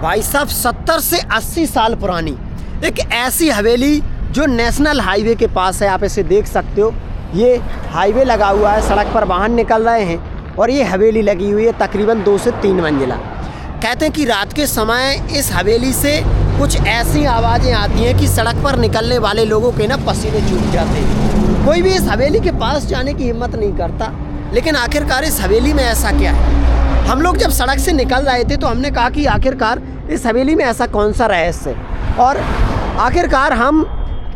भाई साहब 70 से 80 साल पुरानी एक ऐसी हवेली जो नेशनल हाईवे के पास है। आप इसे देख सकते हो, ये हाईवे लगा हुआ है, सड़क पर वाहन निकल रहे हैं और ये हवेली लगी हुई है तकरीबन 2 से 3 मंजिला। कहते हैं कि रात के समय इस हवेली से कुछ ऐसी आवाज़ें आती हैं कि सड़क पर निकलने वाले लोगों के ना पसीने छूट जाते हैं। कोई भी इस हवेली के पास जाने की हिम्मत नहीं करता, लेकिन आखिरकार इस हवेली में ऐसा क्या है। हम लोग जब सड़क से निकल रहे थे तो हमने कहा कि आखिरकार इस हवेली में ऐसा कौन सा रहस्य है, और आखिरकार हम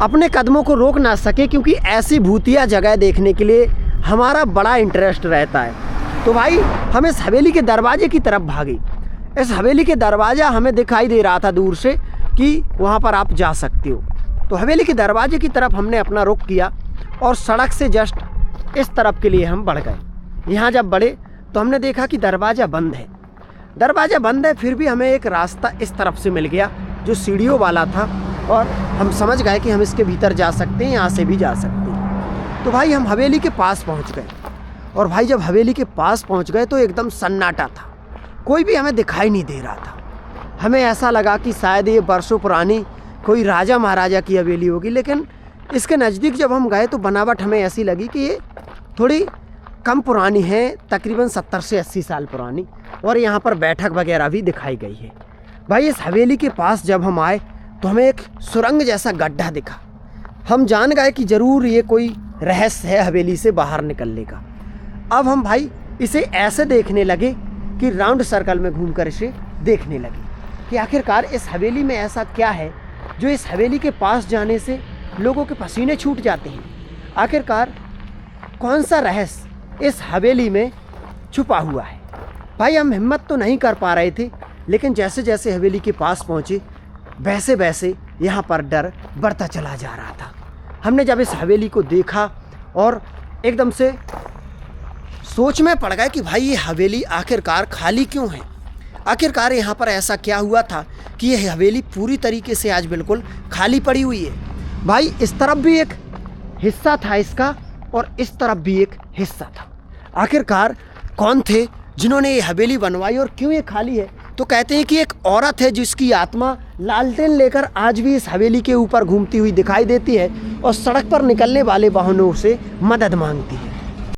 अपने कदमों को रोक ना सके क्योंकि ऐसी भूतिया जगह देखने के लिए हमारा बड़ा इंटरेस्ट रहता है। तो भाई हम इस हवेली के दरवाजे की तरफ भागे। इस हवेली के दरवाज़ा हमें दिखाई दे रहा था दूर से कि वहाँ पर आप जा सकते हो। तो हवेली के दरवाजे की तरफ हमने अपना रुख किया और सड़क से जस्ट इस तरफ के लिए हम बढ़ गए। यहाँ जब बढ़े तो हमने देखा कि दरवाज़ा बंद है। दरवाज़ा बंद है, फिर भी हमें एक रास्ता इस तरफ से मिल गया जो सीढ़ियों वाला था और हम समझ गए कि हम इसके भीतर जा सकते हैं, यहाँ से भी जा सकते हैं। तो भाई हम हवेली के पास पहुँच गए और भाई जब हवेली के पास पहुँच गए तो एकदम सन्नाटा था, कोई भी हमें दिखाई नहीं दे रहा था। हमें ऐसा लगा कि शायद ये बरसों पुरानी कोई राजा महाराजा की हवेली होगी, लेकिन इसके नज़दीक जब हम गए तो बनावट हमें ऐसी लगी कि ये थोड़ी कम पुरानी है, तकरीबन 70 से 80 साल पुरानी, और यहाँ पर बैठक वगैरह भी दिखाई गई है। भाई इस हवेली के पास जब हम आए तो हमें एक सुरंग जैसा गड्ढा दिखा। हम जान गए कि ज़रूर ये कोई रहस्य है हवेली से बाहर निकलने का। अब हम भाई इसे ऐसे देखने लगे कि राउंड सर्कल में घूमकर इसे देखने लगे कि आखिरकार इस हवेली में ऐसा क्या है जो इस हवेली के पास जाने से लोगों के पसीने छूट जाते हैं। आखिरकार कौन सा रहस्य इस हवेली में छुपा हुआ है। भाई हम हिम्मत तो नहीं कर पा रहे थे, लेकिन जैसे जैसे हवेली के पास पहुँचे वैसे वैसे यहाँ पर डर बढ़ता चला जा रहा था। हमने जब इस हवेली को देखा और एकदम से सोच में पड़ गए कि भाई ये हवेली आखिरकार खाली क्यों है। आखिरकार यहाँ पर ऐसा क्या हुआ था कि ये हवेली पूरी तरीके से आज बिल्कुल खाली पड़ी हुई है। भाई इस तरफ भी एक हिस्सा था इसका और इस तरफ भी एक हिस्सा था। आखिरकार कौन थे जिन्होंने ये हवेली बनवाई और क्यों ये खाली है। तो कहते हैं कि एक औरत है जिसकी आत्मा लालटेन लेकर आज भी इस हवेली के ऊपर घूमती हुई दिखाई देती है और सड़क पर निकलने वाले वाहनों से मदद मांगती है।